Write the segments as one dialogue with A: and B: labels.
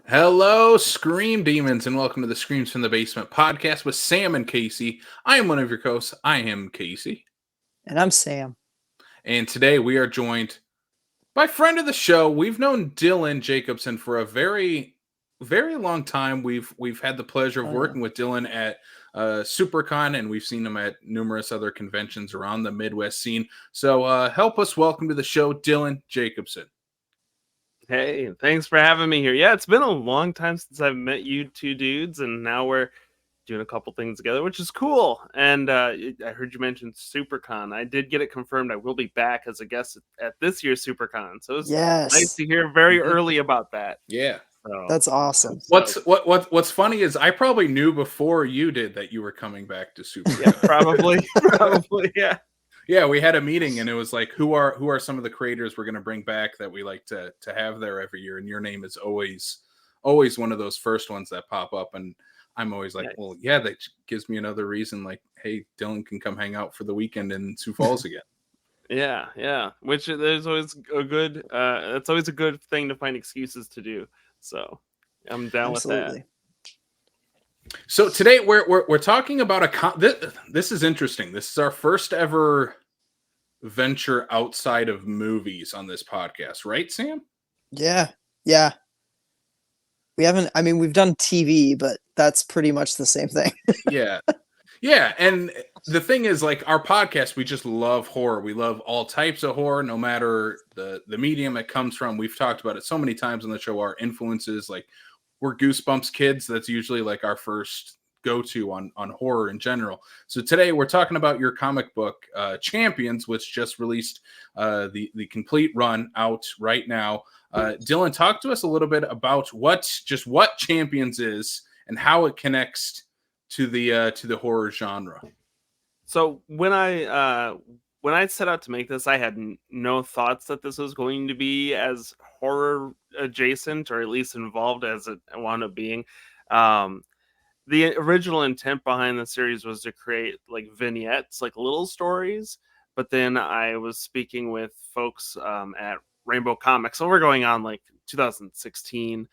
A: Hello, Scream Demons, and welcome to the Screams from the Basement podcast with Sam and Casey. I am one of your hosts. I am Casey.
B: And I'm Sam.
A: And today we are joined by friend of the show. We've known Dylan Jacobson for a very long time. We've had the pleasure of
B: Oh yeah.
A: working with Dylan at SuperCon, and we've seen him at numerous other conventions around the Midwest scene. So help us welcome to the show, Dylan Jacobson.
C: Hey, thanks for having me here. Yeah, it's been a long time since I've met you two dudes, and now we're doing a couple things together, which is cool. And I heard you mention SuperCon. I did get it confirmed. I will be back as a guest at this year's SuperCon, so it's nice
B: Yes.
C: to hear very
A: Mhm.
C: early about that.
A: Yeah.
C: So
B: That's awesome.
A: What's funny is I probably knew before you did that you were coming back to SuperCon.
C: yeah, probably, yeah.
A: Yeah, we had a meeting and it was like, who are some of the creators we're going to bring back that we like to have there every year, and your name is always one of those first ones that pop up, and I'm always like,
C: Nice.
A: well, yeah, that gives me another reason. Like, hey, Dylan can come hang out for the weekend in Sioux Falls again.
C: Yeah. Which there's always a good. It's always a good thing to find excuses to do. So I'm down with that.
B: Absolutely.
A: So today we're talking about this is interesting. This is our first ever venture outside of movies on this podcast, right, Sam?
B: Yeah. Yeah. We've done TV, but that's pretty much the same thing.
A: Yeah. Yeah, and the thing is, like, our podcast, we just love horror. We love all types of horror, no matter the medium it comes from. We've talked about it so many times on the show. Our influences, like, we're Goosebumps kids. That's usually like our first go-to on horror in general. So today we're talking about your comic book, Champions, which just released the complete run out right now. Dylan, talk to us a little bit about what Champions is and how it connects to the horror genre.
C: So when I set out to make this, I had no thoughts that this was going to be as horror adjacent, or at least involved as it wound up being. Um, the original intent behind the series was to create like vignettes, like little stories. But then I was speaking with folks at Rainbow Comics. So we're going on like 2016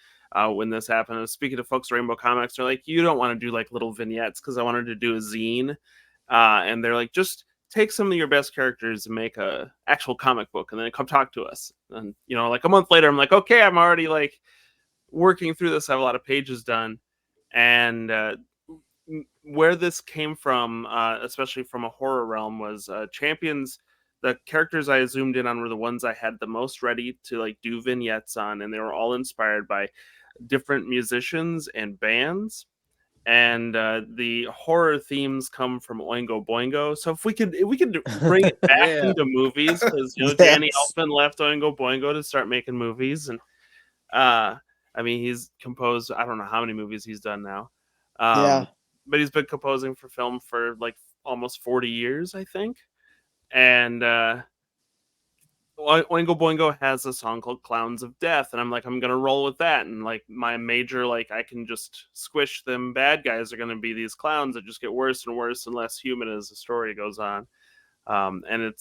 C: when this happened. I was speaking to folks at Rainbow Comics. They're like, you don't want to do like little vignettes, because I wanted to do a zine. And they're like, just take some of your best characters and make a actual comic book, and then come talk to us. And like a month later, I'm like, okay, I'm already like working through this. I have a lot of pages done. And where this came from, especially from a horror realm, was Champions. The characters I zoomed in on were the ones I had the most ready to like do vignettes on, and they were all inspired by different musicians and bands. And the horror themes come from Oingo Boingo. So if we could bring it back
A: Yeah.
C: into movies, because
B: Yes.
C: Danny Elfman left Oingo Boingo to start making movies, and he's composed, I don't know how many movies he's done now.
B: Yeah.
C: But he's been composing for film for like almost 40 years, I think. And Oingo Boingo has a song called Clowns of Death, and I'm like, I'm gonna roll with that. And like my major, like, I can just squish them bad guys are gonna be these clowns that just get worse and worse and less human as the story goes on. And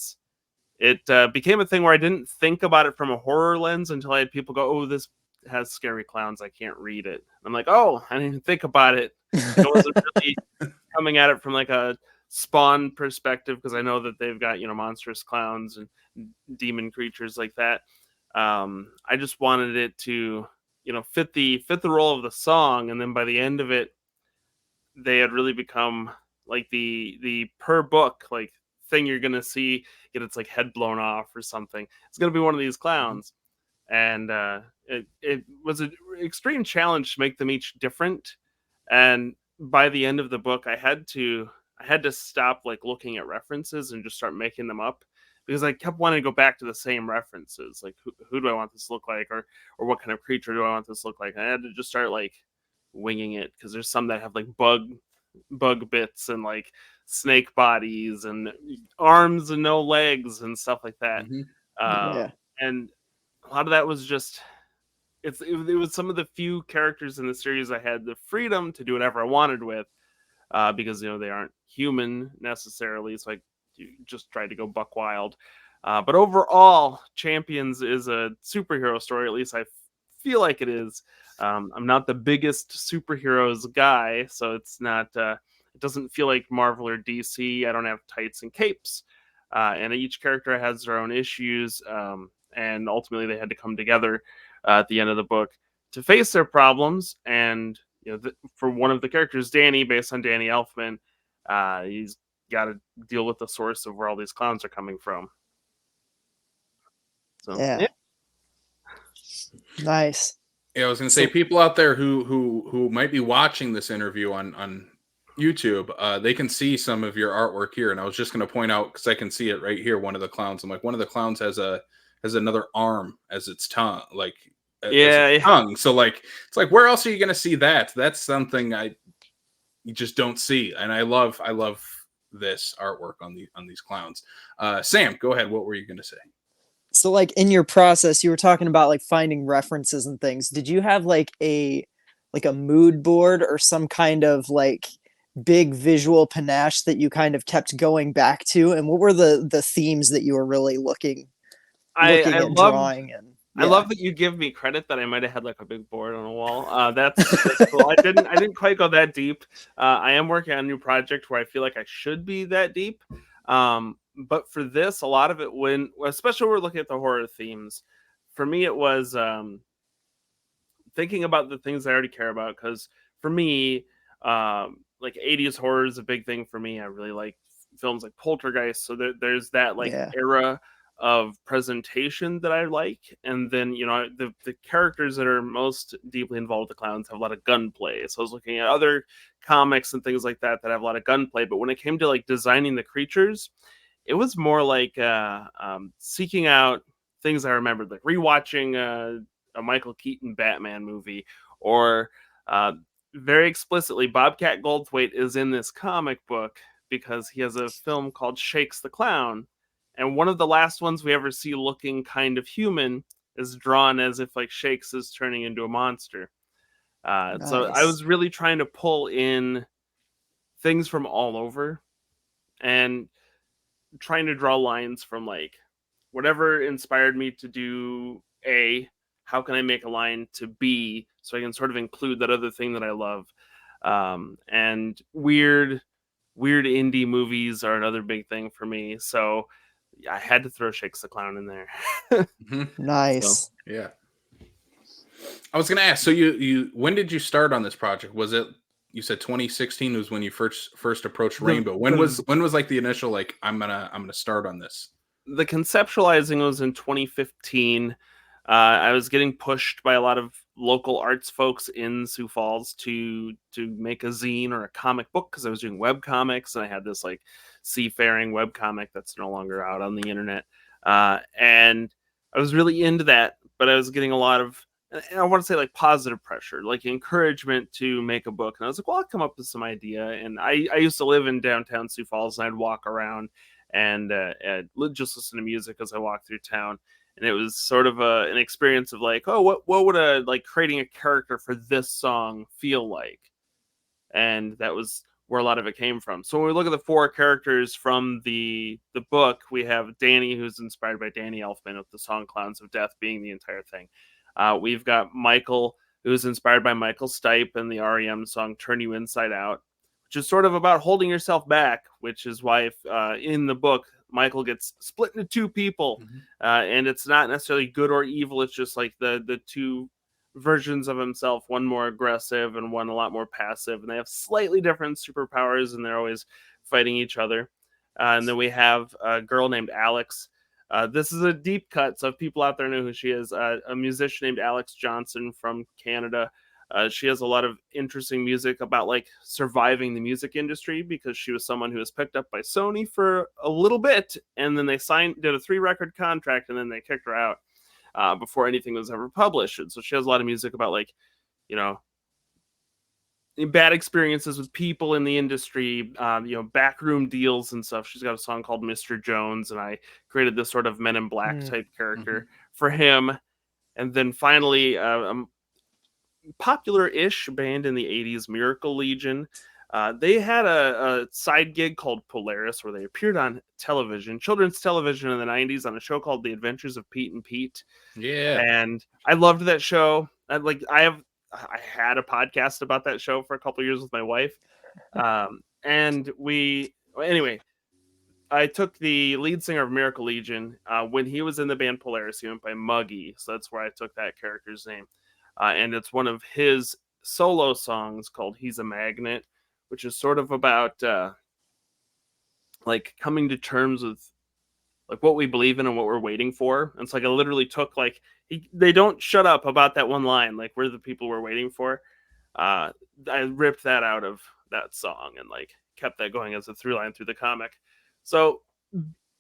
C: it became a thing where I didn't think about it from a horror lens until I had people go, oh, this has scary clowns, I can't read it. I'm like, oh, I didn't even think about it. I wasn't really coming at it from like a Spawn perspective, because I know that they've got monstrous clowns and demon creatures like that. I just wanted it to fit the role of the song, and then by the end of it, they had really become like the per book like thing you're gonna see get its like head blown off or something. It's gonna be one of these clowns. And it was an extreme challenge to make them each different. And by the end of the book, I had to stop like looking at references and just start making them up, because I kept wanting to go back to the same references, like who do I want this to look like, or what kind of creature do I want this to look like. And I had to just start like winging it, because there's some that have like bug bits and like snake bodies and arms and no legs and stuff like that.
A: Mhm.
B: Yeah.
C: And a lot of that was just it was some of the few characters in the series I had the freedom to do whatever I wanted with, because they aren't human necessarily, so I just tried to go buck wild. But overall, Champions is a superhero story. At least I feel like it is. I'm not the biggest superheroes guy, so it's not. It doesn't feel like Marvel or DC. I don't have tights and capes, and each character has their own issues. And ultimately, they had to come together at the end of the book to face their problems. And for one of the characters, Danny, based on Danny Elfman, he's got to deal with the source of where all these clowns are coming from. So,
B: yeah. Nice.
A: Yeah, I was gonna say, people out there who might be watching this interview on YouTube, they can see some of your artwork here. And I was just gonna point out, because I can see it right here. One of the clowns. I'm like, one of the clowns has another arm as its tongue, like as its tongue. So like, it's like, where else are you gonna see that? That's something you just don't see. And I love this artwork on these clowns. Sam, go ahead. What were you gonna say?
B: So like in your process, you were talking about like finding references and things. Did you have like a mood board or some kind of like big visual panache that you kind of kept going back to? And what were the themes that you were really looking at drawing? And
C: I love that you give me credit that I might have had like a big board on a wall. That's cool. I didn't quite go that deep. I am working on a new project where I feel like I should be that deep. But for this, a lot of it, especially when we're looking at the horror themes, for me, it was thinking about the things I already care about. Because for me, like 80s horror is a big thing for me. I really like films like Poltergeist. So there's that era of presentation that I like. And then, the characters that are most deeply involved with the clowns have a lot of gunplay. So I was looking at other comics and things like that have a lot of gunplay. But when it came to like designing the creatures, it was more like seeking out things I remembered, like rewatching a Michael Keaton Batman movie, or very explicitly, Bobcat Goldthwait is in this comic book because he has a film called Shakes the Clown. And one of the last ones we ever see looking kind of human is drawn as if like Shakes is turning into a monster.
B: Nice.
C: So I was really trying to pull in things from all over and trying to draw lines from like whatever inspired me to do A, how can I make a line, to B, so I can sort of include that other thing that I love. And weird indie movies are another big thing for me. So I had to throw Shakes the Clown in there.
B: Nice.
A: So, yeah. I was gonna ask, so you when did you start on this project? Was it, you said 2016 was when you first approached Rainbow? When was like the initial like I'm gonna start on this?
C: The conceptualizing was in 2015. I was getting pushed by a lot of local arts folks in Sioux Falls to make a zine or a comic book, because I was doing web comics, and I had this like seafaring web comic that's no longer out on the internet. And I was really into that, but I was getting a lot of, I want to say like positive pressure, like encouragement to make a book. And I was like, well, I'll come up with some idea. And I used to live in downtown Sioux Falls, and I'd walk around and just listen to music as I walked through town. And it was sort of an experience of like, oh, what would like creating a character for this song feel like? And that was where a lot of it came from. So when we look at the four characters from the book, we have Danny, who's inspired by Danny Elfman, with the song Clowns of Death being the entire thing. We've got Michael, who's inspired by Michael Stipe and the REM song Turn You Inside Out, which is sort of about holding yourself back, which is why in the book, Michael gets split into two people. And it's not necessarily good or evil. It's just like the two versions of himself, one more aggressive and one a lot more passive. And they have slightly different superpowers, and they're always fighting each other. And then we have a girl named Alex. This is a deep cut, so if people out there know who she is, a musician named Alex Johnson from Canada. She has a lot of interesting music about like surviving the music industry, because she was someone who was picked up by Sony for a little bit, and then they did a 3-record contract, and then they kicked her out before anything was ever published. And so she has a lot of music about like, bad experiences with people in the industry, backroom deals and stuff. She's got a song called Mr. Jones, and I created this sort of Men in Black type character for him. And then finally, popular-ish band in the 80s, Miracle Legion. They had a side gig called Polaris where they appeared on television, children's television in the 90s on a show called The Adventures of Pete and Pete.
A: Yeah.
C: And I loved that show. I had a podcast about that show for a couple years with my wife. Anyway, I took the lead singer of Miracle Legion. When he was in the band Polaris, he went by Muggy. So that's where I took that character's name. And it's one of his solo songs called He's a Magnet, which is sort of about like coming to terms with like what we believe in and what we're waiting for. And it's like I literally took like they don't shut up about that one line, like we're the people we're waiting for. I ripped that out of that song and like kept that going as a through line through the comic. So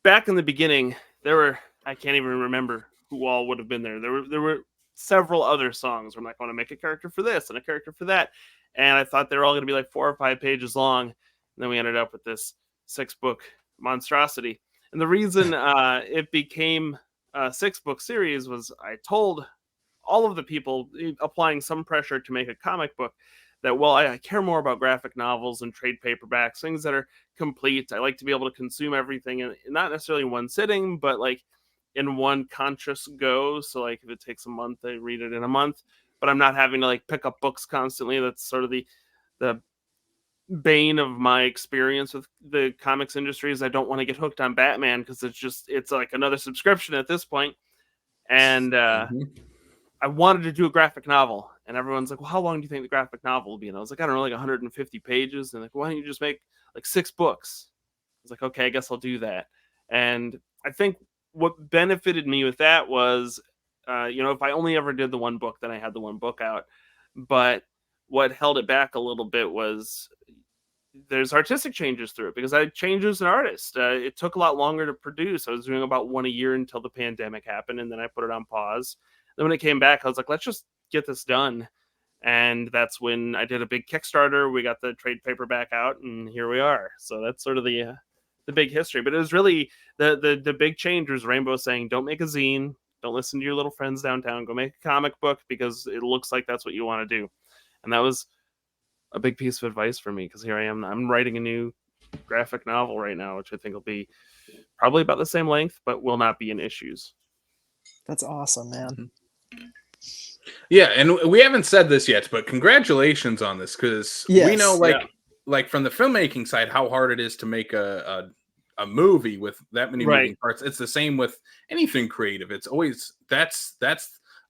C: back in the beginning, I can't even remember who all would have been there. There were several other songs where I'm like, I want to make a character for this and a character for that. And I thought they were all going to be like 4 or 5 pages long. And then we ended up with this 6-book monstrosity. And the reason it became a 6-book series was I told all of the people applying some pressure to make a comic book that, well, I care more about graphic novels and trade paperbacks, things that are complete. I like to be able to consume everything in not necessarily in one sitting, but like in one conscious go. So like if it takes a month, I read it in a month, but I'm not having to like pick up books constantly. That's sort of the bane of my experience with the comics industry is I don't want to get hooked on Batman because it's like another subscription at this point. And I wanted to do a graphic novel, and everyone's like, well, how long do you think the graphic novel will be? And I was like, I don't know, like 150 pages. And like, why don't you just make like 6 books? I was like, okay, I guess I'll do that. And I think what benefited me with that was, if I only ever did the one book, then I had the one book out. But what held it back a little bit was there's artistic changes through it because I changed as an artist. It took a lot longer to produce. I was doing about one a year until the pandemic happened, and then I put it on pause. Then when it came back, I was like, let's just get this done. And that's when I did a big Kickstarter. We got the trade paperback out, and here we are. So that's sort of the big history. But it was really the big change was Rainbow saying, don't make a zine. Don't listen to your little friends downtown. Go make a comic book because it looks like that's what you want to do. And that was a big piece of advice for me because here I am. I'm writing a new graphic novel right now, which I think will be probably about the same length, but will not be in issues.
B: That's awesome, man.
A: Mm-hmm. Yeah, and we haven't said this yet, but congratulations on this because we know, like from the filmmaking side, how hard it is to make a movie with that many moving parts. It's the same with anything creative. It's always that's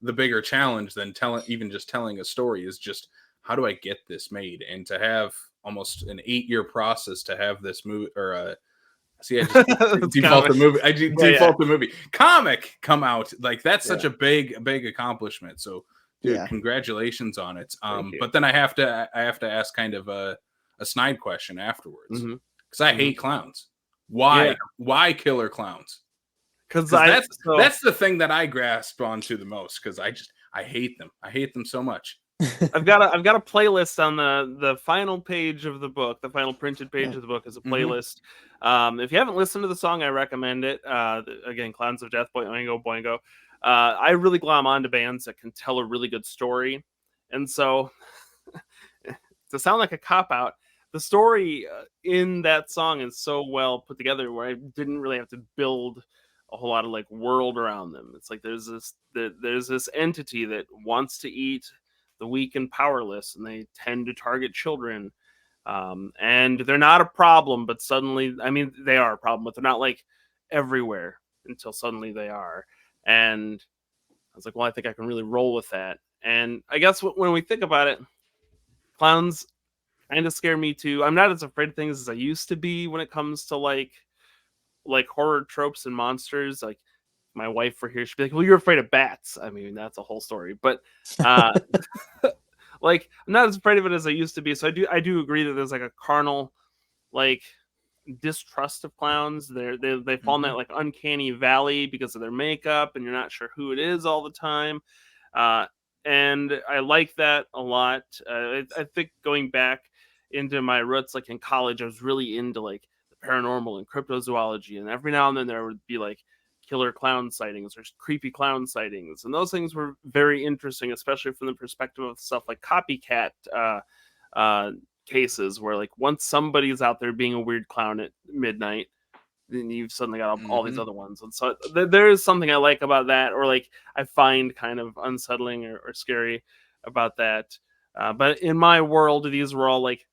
A: the bigger challenge than even just telling a story is just how do I get this made, and to have almost an 8-year process to have this movie or see, I just default the movie. I default the movie comic come out. Like that's such a big accomplishment. So, dude, congratulations on it. But then I have to ask kind of a snide question afterwards because I hate clowns. Why killer clowns? Because that's the thing that I grasp onto the most. Because I hate them. I hate them so much.
C: I've got a playlist on the final page of the book. The final printed page of the book is a playlist. If you haven't listened to the song, I recommend it. Again, Clowns of Death, Boingo Boingo. I really glom onto bands that can tell a really good story. And so, to sound like a cop-out, the story in that song is so well put together where I didn't really have to build a whole lot of like world around them. It's like there's this entity that wants to eat the weak and powerless, and they tend to target children. And they're not a problem, but suddenly, I mean, they are a problem, but they're not like everywhere until suddenly they are. And I was like, well, I think I can really roll with that. And I guess when we think about it, clowns kind of scare me too. I'm not as afraid of things as I used to be when it comes to like horror tropes and monsters. Like my wife were here, she'd be like, well, you're afraid of bats. I mean, that's a whole story, but like I'm not as afraid of it as I used to be. So I do agree that there's like a carnal like distrust of clowns. They fall in that like uncanny valley because of their makeup, and you're not sure who it is all the time. And I like that a lot. I think going back into my roots, like in college, I was really into like the paranormal and cryptozoology, and every now and then there would be like killer clown sightings or creepy clown sightings, and those things were very interesting, especially from the perspective of stuff like copycat cases where like once somebody's out there being a weird clown at midnight, then you've suddenly got all these other ones. And so there is something I like about that, or like I find kind of unsettling or scary about that. But in my world, these were all like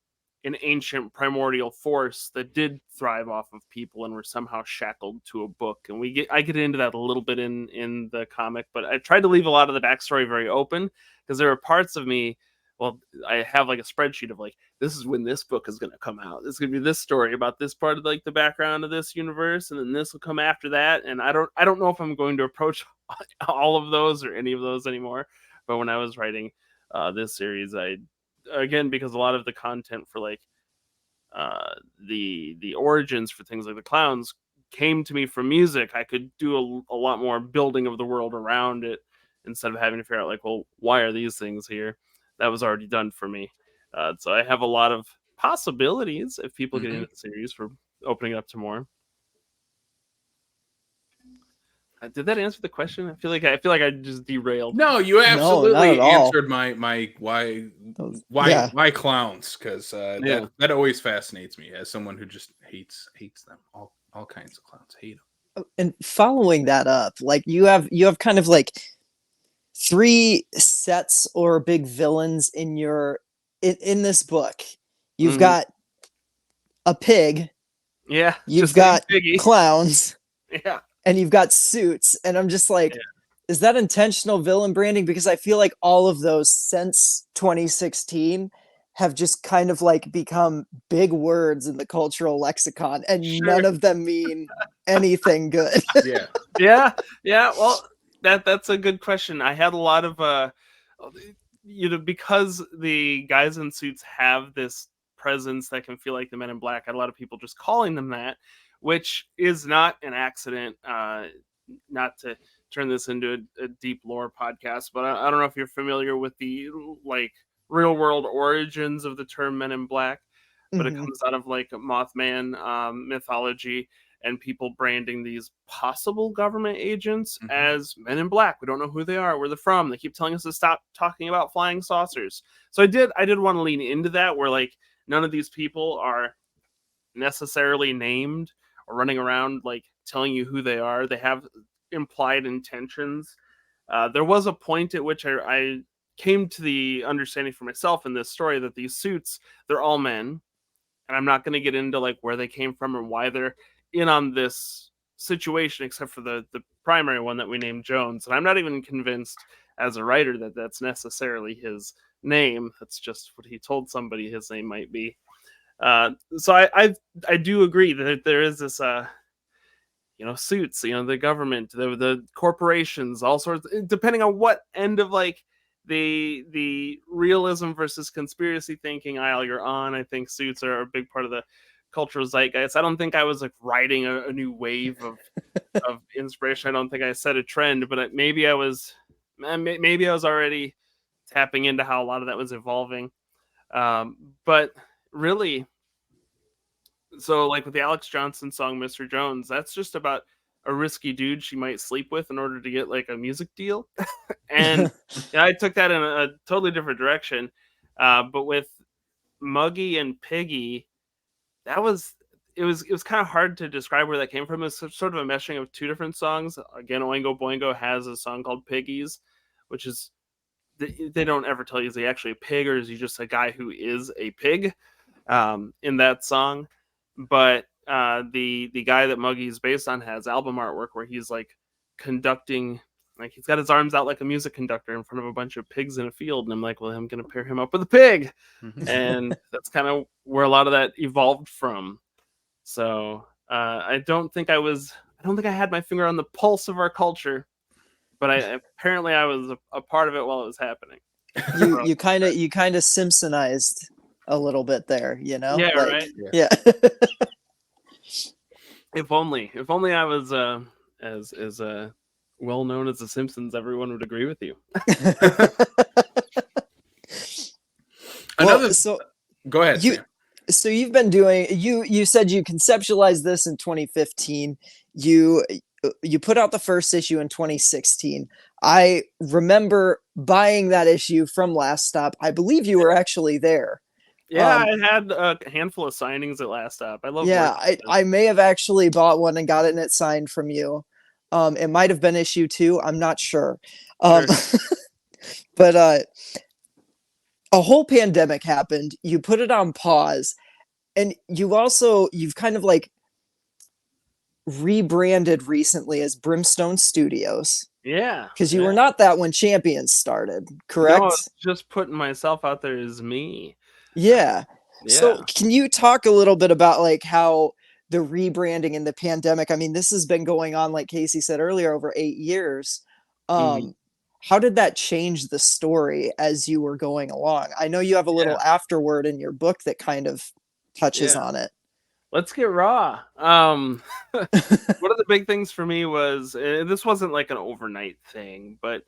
C: an ancient primordial force that did thrive off of people and were somehow shackled to a book. And I get into that a little bit in the comic, but I tried to leave a lot of the backstory very open because there are parts of me. Well, I have like a spreadsheet of like, this is when this book is going to come out. It's going to be this story about this part of like the background of this universe, and then this will come after that. And I don't know if I'm going to approach all of those or any of those anymore. But when I was writing this series, again, because a lot of the content for like the origins for things like the clowns came to me from music, I could do a lot more building of the world around it instead of having to figure out like, well, why are these things here? That was already done for me. So I have a lot of possibilities if people get into the series for opening up to more. Did that answer the question? I feel like I just derailed.
A: No, you absolutely answered my why clowns, because that always fascinates me as someone who just hates them. All kinds of clowns hate them.
B: And following that up, like you have kind of like 3 sets or big villains in this book. You've got a pig.
C: Yeah.
B: You've got clowns.
C: Yeah.
B: And you've got suits. And I'm just like, is that intentional villain branding? Because I feel like all of those since 2016 have just kind of like become big words in the cultural lexicon, and none of them mean anything good.
C: Yeah. Well, that's a good question. I had a lot of because the guys in suits have this presence that can feel like the Men in Black. I had a lot of people just calling them that, which is not an accident. Not to turn this into a deep lore podcast, but I don't know if you're familiar with the like real world origins of the term Men in Black, but it comes out of like Mothman mythology and people branding these possible government agents as Men in Black. We don't know who they are, where they're from. They keep telling us to stop talking about flying saucers. So I did want to lean into that, where like none of these people are necessarily named or running around like telling you who they are. They have implied intentions. There was a point at which I came to the understanding for myself in this story that these suits, they're all men. And I'm not going to get into like where they came from or why they're in on this situation, except for the primary one that we named Jones. And I'm not even convinced as a writer that that's necessarily his name. That's just what he told somebody his name might be. So I do agree that there is this suits, the government, the corporations, all sorts, depending on what end of like the realism versus conspiracy thinking aisle you're on. I think suits are a big part of the cultural zeitgeist. I don't think I was like riding a new wave of inspiration. I don't think I set a trend, but maybe I was already tapping into how a lot of that was evolving. But really, so like with the Alex Johnson song Mr. Jones, that's just about a risky dude she might sleep with in order to get like a music deal. And I took that in a totally different direction. But with Muggy and Piggy, it was kind of hard to describe where that came from. It's sort of a meshing of 2 different songs. Again, Oingo Boingo has a song called Piggies, which is, they don't ever tell you is he actually a pig or is he just a guy who is a pig in that song. But the guy that Muggy is based on has album artwork where he's like conducting, like he's got his arms out like a music conductor in front of a bunch of pigs in a field. And I'm like, well, I'm going to pair him up with a pig. And that's kind of where a lot of that evolved from. So I don't think I had my finger on the pulse of our culture, but apparently I was a part of it while it was happening.
B: You kind of Simpsonized a little bit there,
C: Yeah,
B: like,
C: right.
B: Yeah.
C: If only I was as well known as the Simpsons, everyone would agree with you.
A: Go ahead.
B: So you've been doing, you said you conceptualized this in 2015. You put out the first issue in 2016. I remember buying that issue from Last Stop. I believe you were actually there.
C: Yeah, I had a handful of signings at last stop. I love
B: Yeah,
C: working with them.
B: I may have actually bought one and gotten it signed from you. It might have been issue 2, I'm not sure.
C: Sure.
B: But a whole pandemic happened. You put it on pause, and you've kind of like rebranded recently as Brimstone Studios
C: Yeah,
B: because you
C: yeah.
B: were not that when Champions started,
C: No,
B: correct?
C: it's just putting myself out there as me.
B: Yeah. So
C: Yeah.
B: can you talk a little bit about like how the rebranding in the pandemic, I mean, this has been going on, like Casey said earlier, over 8 years.
C: Mhm.
B: How did that change the story as you were going along? I know you have a little
C: Yeah.
B: afterword in your book that kind of touches
C: Yeah.
B: on it.
C: Let's get raw. One of the big things for me was this wasn't like an overnight thing, but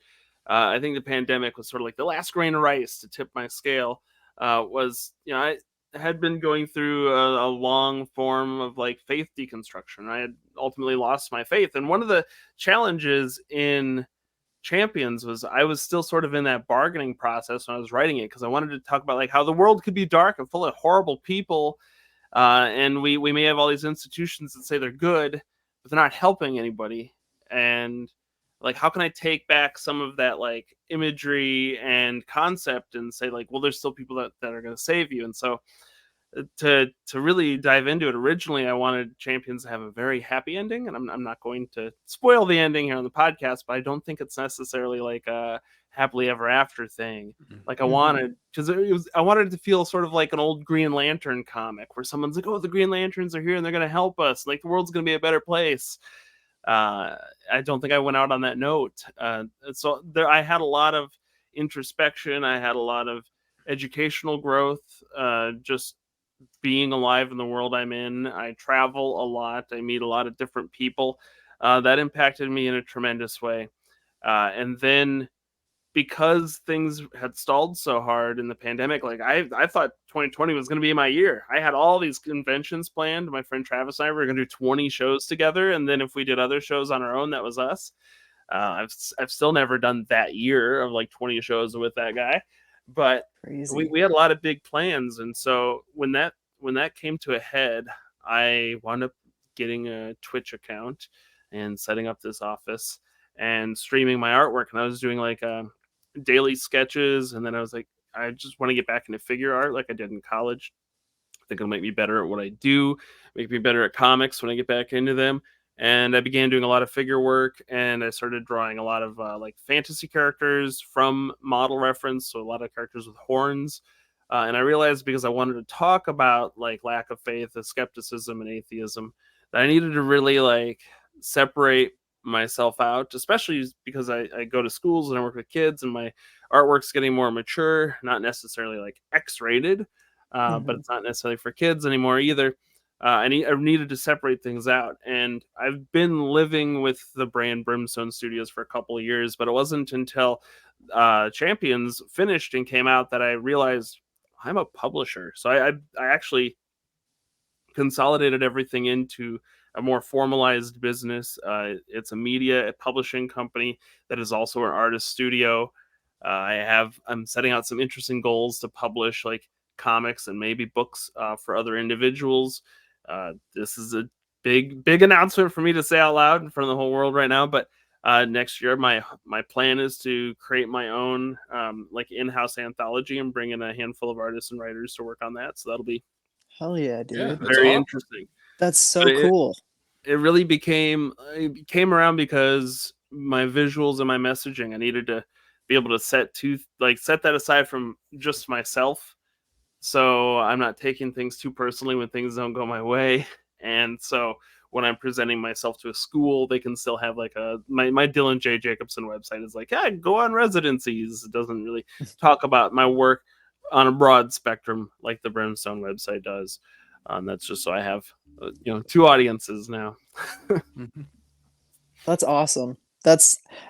C: I think the pandemic was sort of like the last grain of rice to tip my scale. Was I had been going through a long form of like faith deconstruction. I had ultimately lost my faith, and one of the challenges in Champions was I was still sort of in that bargaining process when I was writing it because I wanted to talk about like how the world could be dark and full of horrible people, and we may have all these institutions that say they're good, but they're not helping anybody. And like, how can I take back some of that like imagery and concept and say like, well, there's still people that are going to save you. And so to really dive into it, originally I wanted Champions to have a very happy ending, and I'm not going to spoil the ending here on the podcast, but I don't think it's necessarily like a happily ever after thing. Like I
B: Mhm.
C: wanted, because I wanted it to feel sort of like an old Green Lantern comic where someone's like, oh, the Green Lanterns are here and they're going to help us, like the world's going to be a better place. uh I don't think I went out on that note. So there I had a lot of introspection, I had a lot of educational growth, just being alive in the world I'm in. I travel a lot. I meet a lot of different people. That impacted me in a tremendous way. And then because things had stalled so hard in the pandemic, like I thought 2020 was going to be my year. I had all these conventions planned. My friend Travis and I were going to do 20 shows together, and then if we did other shows on our own, that was us. I've still never done that year of like 20 shows with that guy, but
B: Crazy.
C: we had a lot of big plans, and so when that came to a head, I wound up getting a Twitch account and setting up this office and streaming my artwork. And I was doing like daily sketches, and then I was like, I just want to get back into figure art like I did in college. I think it'll make me better at what I do, make me better at comics when I get back into them. And I began doing a lot of figure work, and I started drawing a lot of like fantasy characters from model reference, so a lot of characters with horns. And I realized, because I wanted to talk about like lack of faith, skepticism, and atheism, that I needed to really like separate myself out, especially because I go to schools and I work with kids, and my artwork's getting more mature, not necessarily like X-rated, but
B: Mhm.
C: it's not necessarily for kids anymore either. I needed to separate things out, and I've been living with the brand Brimstone Studios for a couple of years, but it wasn't until Champions finished and came out that I realized I'm a publisher. So I actually consolidated everything into a more formalized business. It's a media publishing company that is also an artist studio. I'm setting out some interesting goals to publish like comics and maybe books for other individuals. This is a big announcement for me to say out loud in front of the whole world right now, but next year my plan is to create my own like in-house anthology and bring in a handful of artists and writers to work on that. So that'll be
B: Hell yeah,
A: Yeah,
B: dude.
A: that's
C: very
A: awesome.
C: interesting.
B: That's so
C: But
B: cool.
C: it really it came around because my visuals and my messaging, I needed to be able to set that aside from just myself, so I'm not taking things too personally when things don't go my way. And so when I'm presenting myself to a school, they can still have like my Dylan Jacobson website is like, yeah, go on residencies. It doesn't really talk about my work on a broad spectrum like the Brimstone website does. That's just so I have two audiences now.
A: Mhm.
B: That's awesome.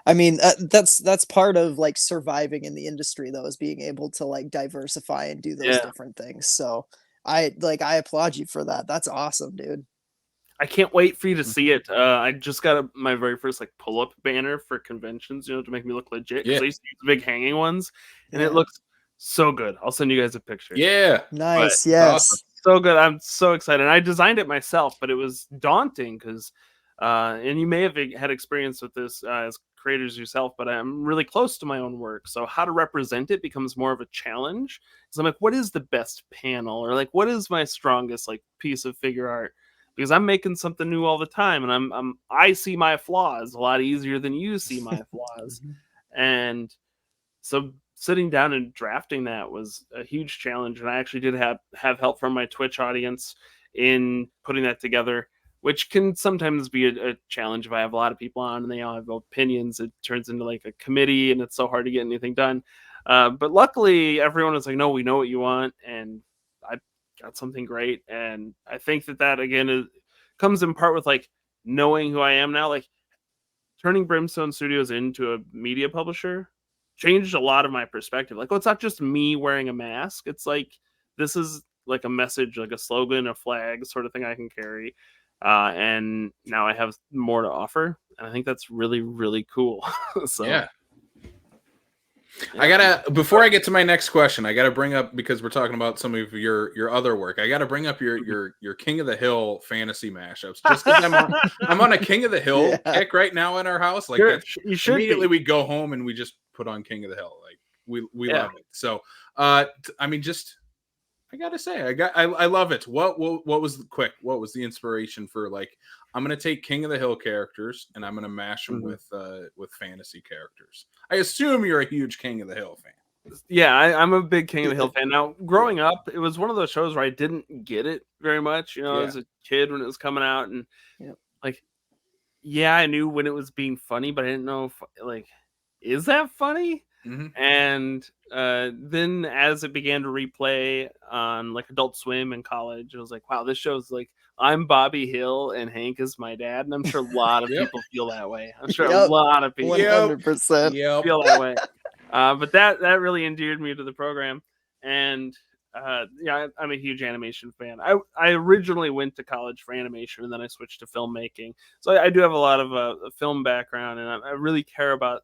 B: I mean, that's part of like surviving in the industry though, is being able to like diversify and do those
C: Yeah,
B: different things. So I applaud you for that. That's awesome, dude.
C: I can't wait for you to
A: Mhm.
C: see it. I just got my very first like pull-up banner for conventions, to make me look legit, because
A: Yeah.
C: I used to use the big hanging ones, and it
B: Yeah.
C: looks So good. I'll send you guys a picture.
A: Yeah.
B: Nice.
C: But
B: Yes.
A: awesome.
C: So good. I'm so excited. I designed it myself, but it was daunting because, and you may have had experience with this as creators yourself, but I'm really close to my own work. So how to represent it becomes more of a challenge. So I'm like, what is the best panel, or like, what is my strongest like piece of figure art? Because I'm making something new all the time, and I see my flaws a lot easier than you see my flaws, and so sitting down and drafting that was a huge challenge, and I actually did have help from my Twitch audience in putting that together, which can sometimes be a challenge if I have a lot of people on and they all have opinions. It turns into like a committee, and it's so hard to get anything done. But luckily, everyone was like, "No, we know what you want," and I got something great. And I think that again comes in part with like knowing who I am now, like turning Brimstone Studios into a media publisher changed a lot of my perspective. Like, oh, it's not just me wearing a mask. It's like this is like a message, like a slogan, a flag, sort of thing I can carry. And now I have more to offer, and I think that's really, really cool. So
A: Yeah. I gotta, before I get to my next question, I gotta bring up, because we're talking about some of your other work, I gotta bring up your King of the Hill fantasy mashups, just because I'm on a King of the Hill
B: Yeah.
A: kick right now in our house. Like, that's
C: you should
A: immediately
C: be.
A: we go home and we just put on King of the Hill. Like, we
C: Yeah.
A: love it. So I mean, just I gotta say, I love it. What was the inspiration for, like, I'm gonna take King of the Hill characters and I'm gonna mash them with fantasy characters? I assume you're a huge King of the Hill fan.
C: Yeah, I'm a big King of the Hill fan. Now, growing up, it was one of those shows where I didn't get it very much, as a kid when it was coming out, and
B: Yep.
C: like, yeah, I knew when it was being funny, but I didn't know if, like, is that funny? And then as it began to replay on like Adult Swim in college, I was like, wow, this show's like, I'm Bobby Hill and Hank is my dad, and I'm sure a lot of people feel that way. I'm sure a
B: Yep.
C: lot of people
B: 100%.
C: feel that way. But that really endeared me to the program, and yeah, I'm a huge animation fan. I originally went to college for animation, and then I switched to filmmaking. So I do have a lot of a film background, and I really care about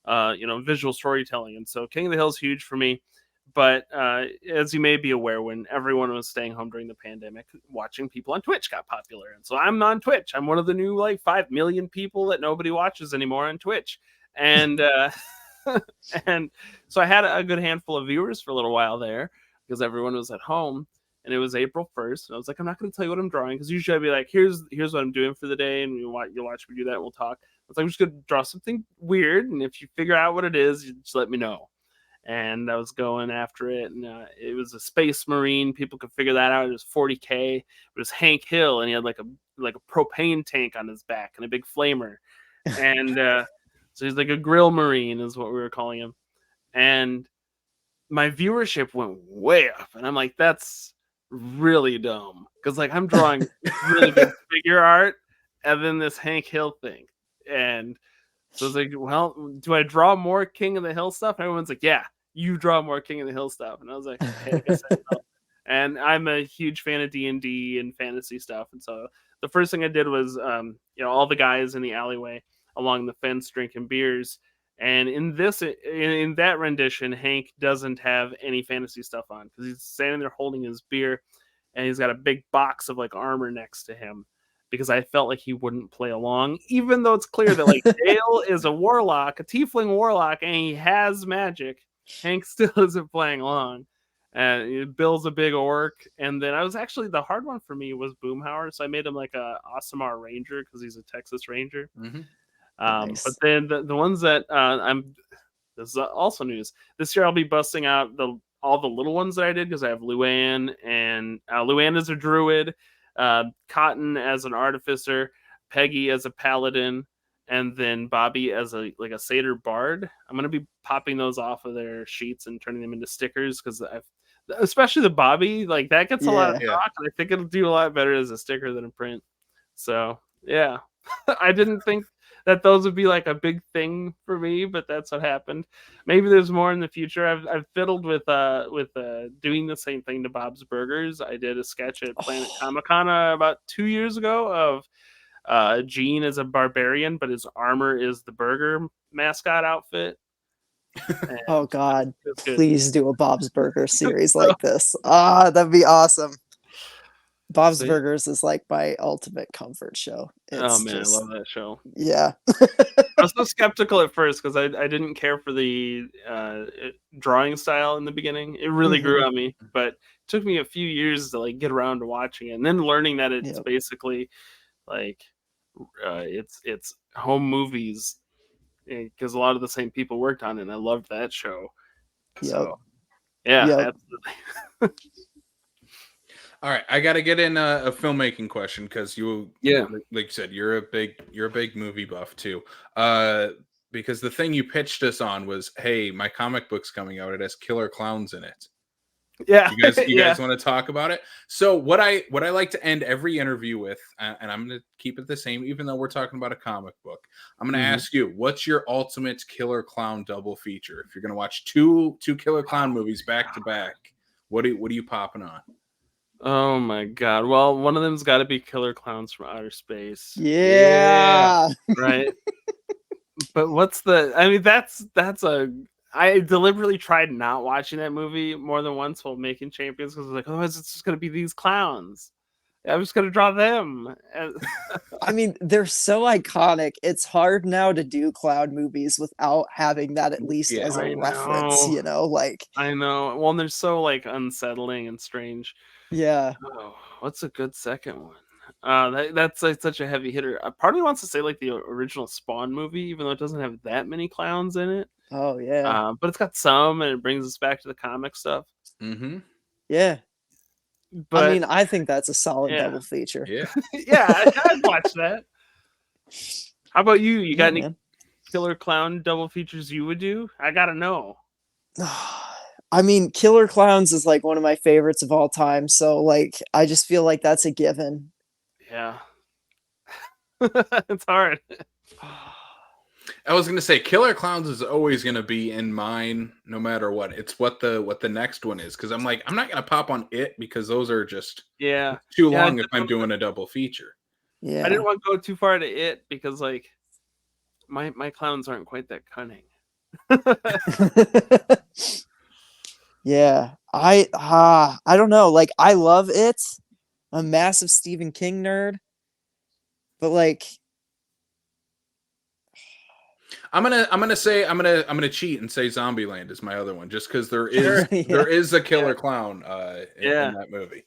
C: visual storytelling, and so King of the Hill is huge for me. But as you may be aware, when everyone was staying home during the pandemic, watching people on Twitch got popular, and so I'm on Twitch. I'm one of the new like 5 million people that nobody watches anymore on Twitch, and and so I had a good handful of viewers for a little while there because everyone was at home, and it was April 1st, and I was like, I'm not going to tell you what I'm drawing, because usually I'd be like, here's what I'm doing for the day, and you'll watch me do that, and we'll talk. I was like, I'm just going to draw something weird, and if you figure out what it is, you just let me know. And I was going after it, and it was a Space Marine. People could figure that out. It was 40K. It was Hank Hill, and he had like a propane tank on his back and a big flamer, and so he's like a grill marine is what we were calling him. And my viewership went way up, and I'm like, that's really dumb, because like I'm drawing really good figure art, and then this Hank Hill thing, and so it's like, well, do I draw more King of the Hill stuff? And everyone's like, yeah, you draw more King of the Hill stuff. And I was like, okay, I guess I will. And I'm a huge fan of D&D and fantasy stuff. And so the first thing I did was, all the guys in the alleyway along the fence drinking beers. And in that rendition, Hank doesn't have any fantasy stuff on, because he's standing there holding his beer, and he's got a big box of like armor next to him, because I felt like he wouldn't play along, even though it's clear that like Dale is a warlock, a tiefling warlock, and he has magic. Hank still isn't playing along. And Bill's a big orc. And then the hard one for me was Boomhauer, so I made him like a Aasimar Ranger, because he's a Texas Ranger.
B: Nice.
C: But then the ones that this is also news. This year I'll be busting out all the little ones that I did, because I have Luann, and Luann is a druid, Cotton as an artificer, Peggy as a paladin, and then Bobby as a satyr bard. I'm gonna be popping those off of their sheets and turning them into stickers, because especially the Bobby, like that gets a lot of talk, and I think it'll do a lot better as a sticker than a print. So yeah, I didn't think that those would be like a big thing for me, but that's what happened. Maybe there's more in the future. I've fiddled with doing the same thing to Bob's Burgers. I did a sketch at Planet Comic-Con about 2 years ago of Gene as a barbarian, but his armor is the burger mascot outfit. And
B: Oh God,
C: it's good.
B: please do a Bob's Burger series
C: So-
B: like this. Ah, that'd be awesome. Bob's
C: So-
B: Burgers is like my ultimate comfort show.
C: oh
B: It's
C: man, I
B: just,
C: love that show.
B: yeah.
C: I was so skeptical at first because I didn't care for the drawing style in the beginning. It really grew on me, but it took me a few years to like get around to watching it, and then learning that it's
B: Yep.
C: basically like it's home movies because a lot of the same people worked on it. And I loved that show.
B: Yep.
C: So yeah,
B: Yep.
C: absolutely.
A: All right, I got to get in a filmmaking question because
C: Yeah.
A: like you said, you're a big movie buff too. Because the thing you pitched us on was, hey, my comic book's coming out. It has killer clowns in it.
C: Yeah,
A: You guys
C: yeah.
A: want to talk about it? So what I like to end every interview with, and I'm going to keep it the same, even though we're talking about a comic book. I'm going to ask you, what's your ultimate killer clown double feature? If you're going to watch two killer clown movies back to back, what are you popping on?
C: Oh my god. Well, one of them's got to be Killer Clowns from Outer Space.
B: Yeah.
C: Right. But what's the? I mean, that's a. I deliberately tried not watching that movie more than once while making Champions because I was like, otherwise it's just gonna be these clowns. I'm just gonna draw them. And
B: I mean, they're so iconic. It's hard now to do clown movies without having that at least
A: Yeah,
B: as a
C: I
B: reference,
C: know.
B: you know? Like,
C: I know. Well, and they're so like unsettling and strange.
B: yeah.
C: Oh, what's a good second one? That's like such a heavy hitter. Part of me wants to say like the original Spawn movie, even though it doesn't have that many clowns in it.
B: Oh, yeah.
C: But it's got some, and it brings us back to the comic stuff.
A: Mm-hmm.
B: Yeah.
C: But
B: I mean, I think that's a solid
C: yeah.
B: double feature.
A: Yeah.
C: yeah, I'd watch that. How about you? You got any
B: man.
C: killer clown double features you would do? I gotta know.
B: I mean, Killer Clowns is like one of my favorites of all time. So, like, I just feel like that's a given.
C: Yeah, it's hard.
A: I was gonna say Killer Clowns is always gonna be in mine no matter what. It's what the next one is because I'm like I'm not gonna pop on it because those are just
C: Yeah,
A: too
C: Yeah, I
A: long if I'm
C: didn't-
A: doing a double feature.
B: Yeah.
C: I didn't want to go too far to it because like my clowns aren't quite that cunning.
B: Yeah. I don't know. Like, I love it. I'm a massive Stephen King nerd. But like,
A: I'm gonna cheat and say Zombieland is my other one just because there is
B: Sure, yeah.
A: there is a killer clown in
C: Yeah.
A: that movie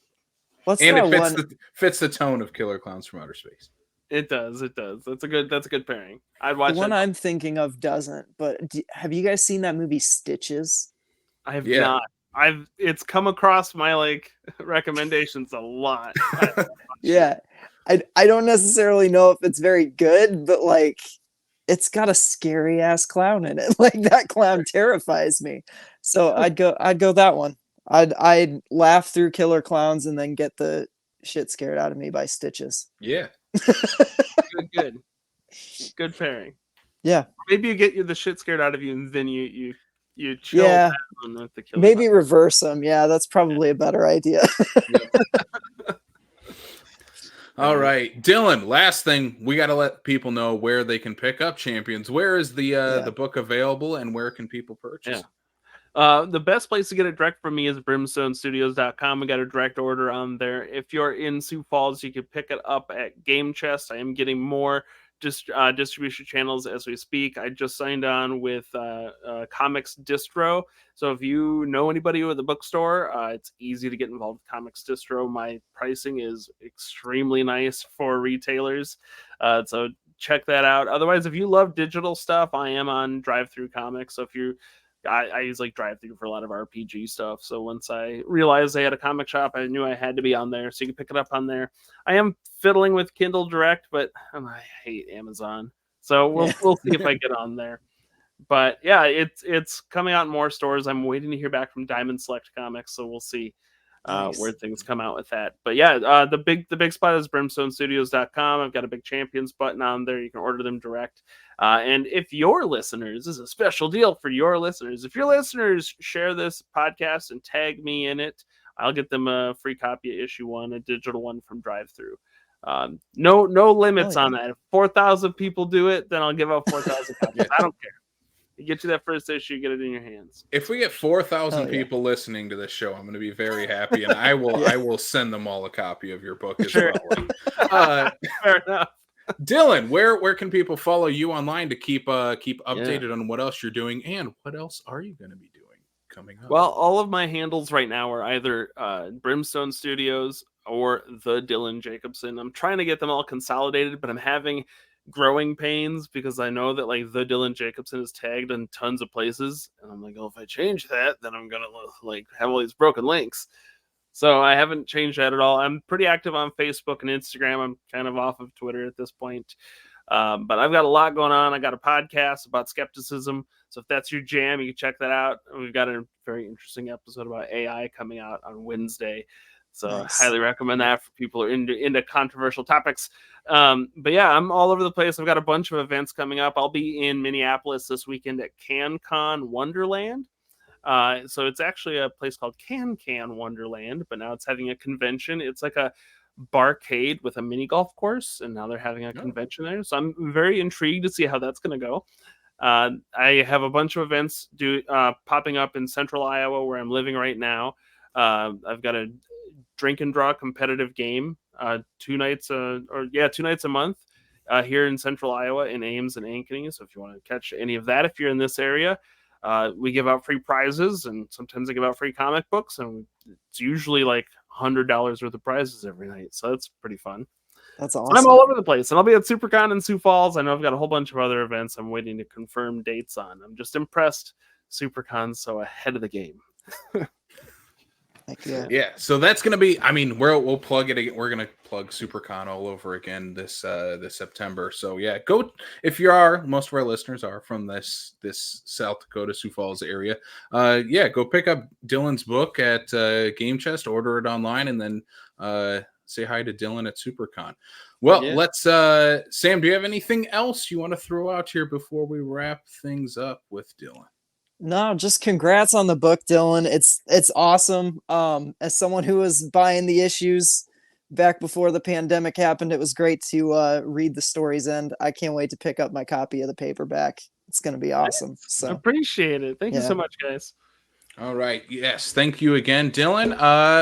B: what's
A: and
B: that
A: it fits
B: one?
A: fits the tone of Killer Clowns from Outer Space.
C: It does. That's a good pairing. I'd
B: The
C: watch
B: one
C: that.
B: I'm thinking of doesn't. But have you guys seen that movie Stitches?
C: I have
A: Yeah.
C: not. It's come across my like recommendations a lot.
B: Yeah. I don't necessarily know if it's very good, but like, it's got a scary ass clown in it. Like, that clown terrifies me. So I'd go that one. I'd laugh through Killer Clowns and then get the shit scared out of me by Stitches.
A: Yeah.
C: Good pairing.
B: Yeah.
C: Maybe you get the shit scared out of you, and then you chill
B: Yeah.
C: down with the killer.
B: Maybe reverse them. Yeah, that's probably a better idea.
A: All right, Dylan. Last thing, we got to let people know where they can pick up Champions. Where is the book available, and where can people purchase?
C: The best place to get it direct from me is brimstonestudios.com. We got a direct order on there. If you're in Sioux Falls, you can pick it up at Game Chest. I am getting more distribution channels as we speak. I just signed on with Comics Distro. So if you know anybody with a bookstore, it's easy to get involved with Comics Distro. My pricing is extremely nice for retailers. So check that out. Otherwise, if you love digital stuff, I am on Drive Through Comics. So if you I use like Drive Through for a lot of RPG stuff. So once I realized they had a comic shop, I knew I had to be on there. So you can pick it up on there. I am fiddling with Kindle Direct, but I hate Amazon. So we'll see if I get on there. But yeah, it's coming out in more stores. I'm waiting to hear back from Diamond Select Comics, so we'll see where things come out with that. But yeah, the big spot is brimstonestudios.com. I've got a big Champions button on there. You can order them direct. And if your listeners, this is a special deal for your listeners. If your listeners share this podcast and tag me in it, I'll get them a free copy of issue 1, a digital one from Drive Through. No limits on that. If 4,000 people do it, then I'll give out 4,000 copies. I don't care. You get you that first issue, get it in your hands.
A: If we get 4,000
B: Oh, yeah.
A: people listening to this show, I'm going to be very happy, and I will
B: Yeah.
A: I will send them all a copy of your book as
C: Sure.
A: well.
C: Fair enough.
A: Dylan, where can people follow you online to keep updated on what else you're doing, and what else are you going to be doing coming up?
C: Well, all of my handles right now are either Brimstone Studios or the Dylan Jacobson. I'm trying to get them all consolidated, but I'm having growing pains because I know that like the Dylan Jacobson is tagged in tons of places, and I'm like, oh, if I change that, then I'm gonna like have all these broken links. So I haven't changed that at all. I'm pretty active on Facebook and Instagram. I'm kind of off of Twitter at this point. But I've got a lot going on. I got a podcast about skepticism. So if that's your jam, you can check that out. We've got a very interesting episode about AI coming out on Wednesday. So
B: Nice.
C: I highly recommend that for people who are into controversial topics. But yeah, I'm all over the place. I've got a bunch of events coming up. I'll be in Minneapolis this weekend at CanCon Wonderland. So it's actually a place called Can Wonderland, but now it's having a convention. It's like a barcade with a mini golf course, and now they're having a convention there. So I'm very intrigued to see how that's going to go. I have a bunch of events popping up in central Iowa where I'm living right now. I've got a drink and draw competitive game 2 nights a month here in central Iowa in Ames and Ankeny. So if you want to catch any of that, if you're in this area, we give out free prizes, and sometimes I give out free comic books, and it's usually like $100 worth of prizes every night. So that's pretty fun.
B: That's awesome.
C: I'm all over the place, and I'll be at SuperCon in Sioux Falls. I know I've got a whole bunch of other events I'm waiting to confirm dates on. I'm just impressed SuperCon's so ahead of the game.
B: Heck yeah.
A: Yeah, so that's gonna be. I mean, we'll plug it again. We're gonna plug SuperCon all over again this September. So yeah, go if you are. Most of our listeners are from this South Dakota Sioux Falls area. Yeah, go pick up Dylan's book at Game Chest, order it online, and then say hi to Dylan at SuperCon. Well, let's. Sam, do you have anything else you want to throw out here before we wrap things up with Dylan?
B: No, just congrats on the book, Dylan. It's awesome. As someone who was buying the issues back before the pandemic happened, it was great to read the story's end. I can't wait to pick up my copy of the paperback. It's going to be awesome. So
C: appreciate it. Thank you so much, guys.
A: All right. Yes. Thank you again, Dylan.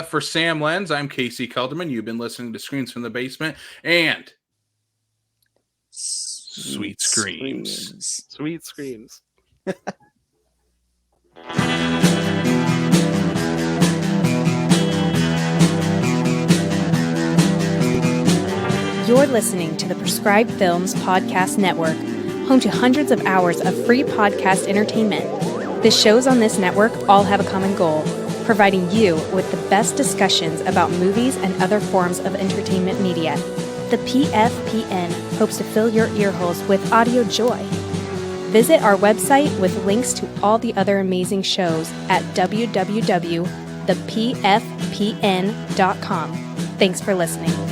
A: For Sam Lenz, I'm Casey Kelderman. You've been listening to Screens from the Basement and Sweet Screams.
C: Sweet Screams.
D: You're listening to the Prescribed Films Podcast Network, home to hundreds of hours of free podcast entertainment. The shows on this network all have a common goal, providing you with the best discussions about movies and other forms of entertainment media. The PFPN hopes to fill your earholes with audio joy. Visit our website with links to all the other amazing shows at www.thepfpn.com. Thanks for listening.